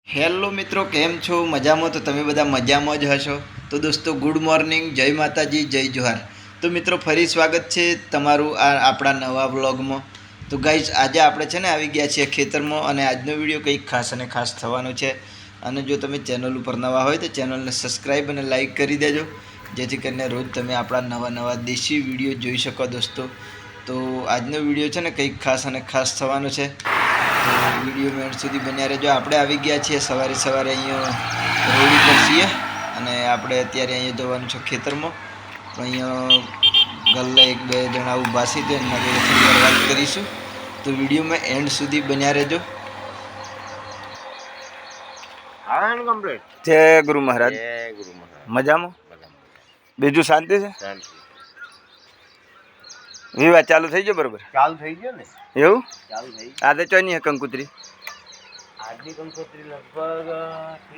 Hello મિત્રો, કેમ છો? મજામાં? તો તમે બધા મજામાં જ હશો. તો દોસ્તો, ગુડ મોર્નિંગ, જય માતાજી, જય જોહાર. તો મિત્રો, ફરી સ્વાગત છે તમારું આપણા નવા વ્લોગમાં. તો ગાઈઝ, આજે આપણે છે ને આવી ગયા છીએ ખેતરમાં, અને આજનો વિડીયો કંઈક ખાસ અને ખાસ થવાનો છે. અને જો તમે ચેનલ ઉપર નવા હોય તો ચેનલને સબસ્ક્રાઈબ અને લાઈક કરી દેજો, જેથી કરીને રોજ તમે આપણા નવા નવા દેશી વિડીયો જોઈ શકો દોસ્તો. તો આજનો વિડીયો છે ને કંઈક ખાસ અને ખાસ થવાનો છે. તો વિડીયો એન્ડ સુધી બન્યા રહેજો. આપણે આવી ગયા છીએ સવારે અહીંયા રોડ ઉપર છીએ, અને આપણે અત્યારે અહીંયા જવાનું છે ખેતરમાં. તો અહીંયા ગલ્લે એક બે જણા ઊભા છે, તો એમના જોડે થોડી વાર વાત કરીશું. તો વિડીયોમાં એન્ડ સુધી બન્યા રહેજો. જય ગુરુ મહારાજ. મજામાં? બીજું શાંતિ છે? વિવાહ ચાલુ થઈ ગયો? બરોબર, ચાલુ થઈ ગયો ને. એવું? ચાલુ થઈ આજે ચોની કંકુતરી આજની કંકોત્રી લગભગ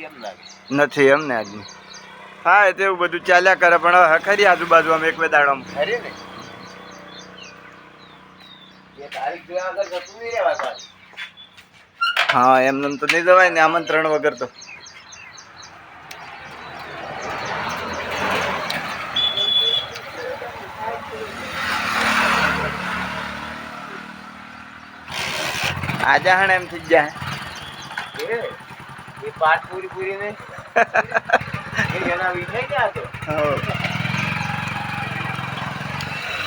એમ લાગે નથી એમ ને આજની? હા, એ તો એવું બધું ચાલ્યા કરે, પણ હવે ખરી આજુબાજુ આમ એક બે દાડામાં ખરી ને એ તારીખ બે આગળ જતું નહીં રહેવા તારી. હા, એમને તો નહીં જવાય ને આમંત્રણ વગર તો. આજે હણ એમ થઈ જાય એ પાઠ પૂરી ને એના વિષય ક્યાં હતો.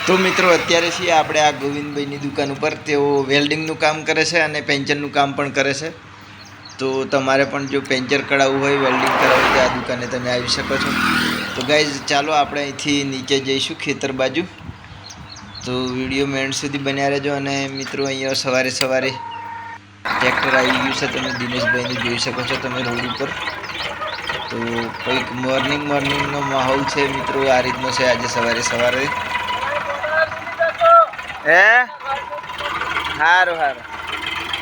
તો મિત્રો, અત્યારે છીએ આપણે આ ગોવિંદભાઈની દુકાન ઉપર. તેઓ વેલ્ડિંગનું કામ કરે છે અને પેન્ચરનું કામ પણ કરે છે. તો તમારે પણ જો પેન્ચર કરાવવું હોય, વેલ્ડિંગ કરાવવું હોય, તો આ દુકાને તમે આવી શકો છો. તો ગાઈઝ, ચાલો આપણે અહીંથી નીચે જઈશું ખેતર બાજુ. તો વિડીયો એન્ડ સુધી બન્યા રહેજો. અને મિત્રો, અહીંયા સવારે ટ્રેક્ટર આવી ગયું છે, તમે દિનેશભાઈને જોઈ શકો છો તમે રોડ ઉપર. તો કંઈક મોર્નિંગનો માહોલ છે મિત્રો, આ રીતનો છે આજે સવારે સારું.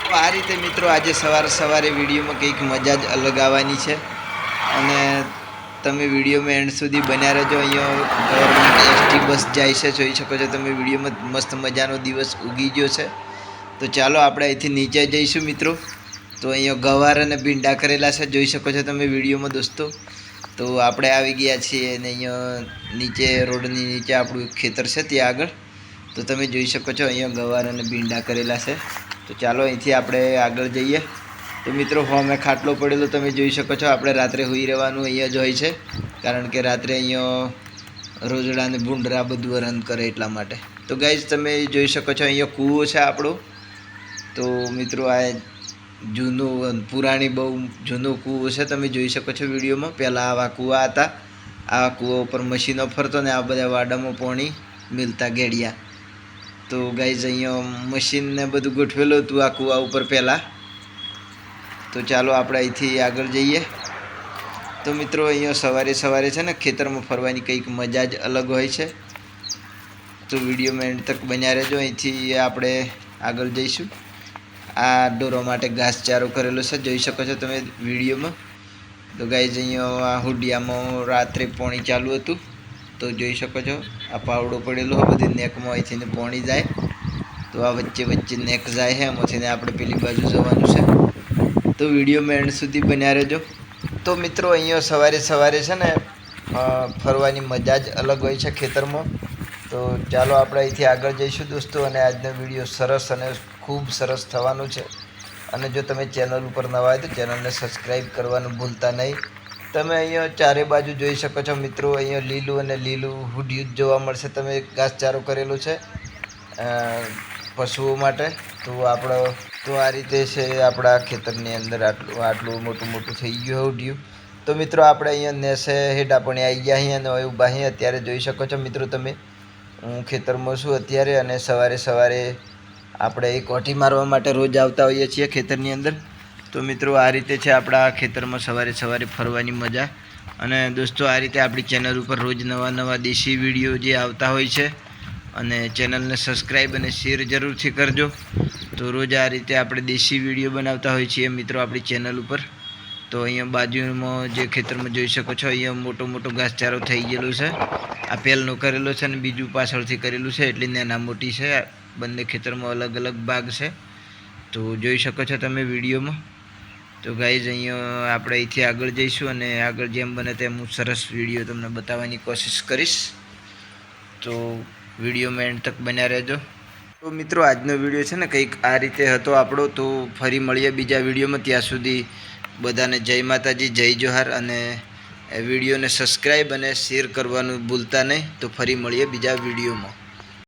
તો આ રીતે મિત્રો, આજે સવારે વિડીયોમાં કંઈક મજા જ અલગ આવવાની છે. અને તમે વિડીયોમાં એન્ડ સુધી બન્યા રહેજો. અહીંયા ગવર્મેન્ટ એસટી બસ જાય છે, જોઈ શકો છો તમે વિડીયોમાં. મસ્ત મજાનો દિવસ ઉગી ગયો છે. તો ચાલો આપણે અહીંથી નીચે જઈશું મિત્રો. તો અહીંયા ગવાર અને ભીંડા કરેલા છે, જોઈ શકો છો તમે વિડીયોમાં દોસ્તો. તો આપણે આવી ગયા છીએ, અને અહીંયા નીચે રોડની નીચે આપણું ખેતર છે ત્યાં આગળ. તો તમે જોઈ શકો છો અહીંયા ગવાર અને ભીંડા કરેલા છે. તો ચાલો અહીંથી આપણે આગળ જઈએ. તો મિત્રો, અમે ખાટલો પડેલો તમે જોઈ શકો છો. આપણે રાત્રે સૂઈ રહેવાનું અહીંયા જ હોય છે, કારણ કે રાત્રે અહીંયા રોજડા અને ભૂંડરા બધું રન કરે એટલા માટે. તો ગાઈઝ, તમે જોઈ શકો છો અહીંયા કૂવો છે આપણો. તો મિત્રો, આ પુરાણી બહુ જૂનો કૂવો છે, તમે જોઈ શકો છો વિડીયોમાં. પહેલાં આવા કૂવા હતા. આ કૂવા ઉપર મશીનો ફરતો ને આ બધા વાડામાં પાણી મિલતા ગેડિયા. તો ગાઈઝ, અહીંયા મશીનને બધું ગોઠવેલું હતું આ કૂવા ઉપર પહેલાં. તો ચાલો આપણે અહીંથી આગળ જઈએ. તો મિત્રો, અહીંયા સવારે છે ને ખેતરમાં ફરવાની કંઈક મજા જ અલગ હોય છે. તો વિડીયોમાં એન્ડ તક બન્યા રહેજો. અહીંથી આપણે આગળ જઈશું. આ ઢોરો માટે ઘાસચારો કરેલો છે, જોઈ શકો છો તમે વિડીયોમાં. તો ગાઈઝ, અહીંયા આ હુડિયામાં રાત્રે પાણી ચાલુ હતું. તો જોઈ શકો છો આ પાવડો પડેલો હોય, બધી નેકમાં અહીંથી પાણી જાય. તો આ વચ્ચે નેક જાય છે, એમાંથી આપણે પેલી બાજુ જવાનું છે. તો વિડીયોમાં એન્ડ સુધી બન્યા રહેજો. તો મિત્રો, અહીંયા સવારે છે ને ફરવાની મજા જ અલગ હોય છે ખેતરમાં. તો ચાલો આપણે અહીંથી આગળ જઈશું દોસ્તો. અને આજનો વિડીયો સરસ અને ખૂબ સરસ થવાનો છે. અને જો તમે ચેનલ ઉપર નવા હોય તો ચેનલને સબસ્ક્રાઈબ કરવાનું ભૂલતા નહીં. તમે અહીંયા ચારે બાજુ જોઈ શકો છો મિત્રો, અહીંયા લીલું અને લીલું હુડિયું જોવા મળશે. તમે ઘાસચારો કરેલો છે પશુઓ માટે. તો આ રીતે છે આપણા ખેતરની અંદર. આટલું મોટું થઈ ગયું હુડિયું. તો મિત્રો, આપણે અહીંયા નેસે હેડા પણ આવી ગયા અહીં અને ઊભા અહીં અત્યારે જોઈ શકો છો મિત્રો તમે. હું ખેતરમાં છું અત્યારે, અને સવારે આપણે એક ઓઠી મારવા માટે રોજ આવતા હોઈએ છીએ ખેતરની અંદર. તો મિત્રો, આ રીતે છે આપણા ખેતરમાં સવારે ફરવાની મજા. અને દોસ્તો, આ રીતે આપણી ચેનલ ઉપર રોજ નવા દેશી વિડીયો જે આવતા હોય છે. અને ચેનલને સબસ્ક્રાઈબ અને શેર જરૂરથી કરજો. તો રોજ આ રીતે આપણે દેશી વિડીયો બનાવતા હોઈએ છીએ મિત્રો આપણી ચેનલ ઉપર. તો અહીંયા બાજુમાં જે ખેતરમાં જોઈ શકો છો, અહીંયા મોટો ઘાસચારો થઈ ગયેલો છે. આ પહેલનો કરેલો છે અને બીજું પાછળથી કરેલું છે, એટલે નાના મોટી છે. બંને ખેતરમાં અલગ અલગ ભાગ છે. તો જોઈ શકો છો તમે વિડીયોમાં. તો ગાઈઝ અહીંયા આપણે અહીંથી આગળ જઈશું અને આગળ જેમ બને તેમ હું સરસ વિડીયો તમને બતાવવાની કોશિશ કરીશ. તો વિડીયોમાં એન્ડ તક બન્યા રહેજો. તો મિત્રો આજનો વિડીયો છે ને કંઈક આ રીતે હતો આપણો. તો ફરી મળીએ બીજા વિડીયોમાં. ત્યાં સુધી બધાને જય માતાજી, જય જોહાર, અને વિડીયોને સબસ્ક્રાઈબ અને શેર કરવાનું ભૂલતા નહીં. તો ફરી મળીએ બીજા વિડીયોમાં.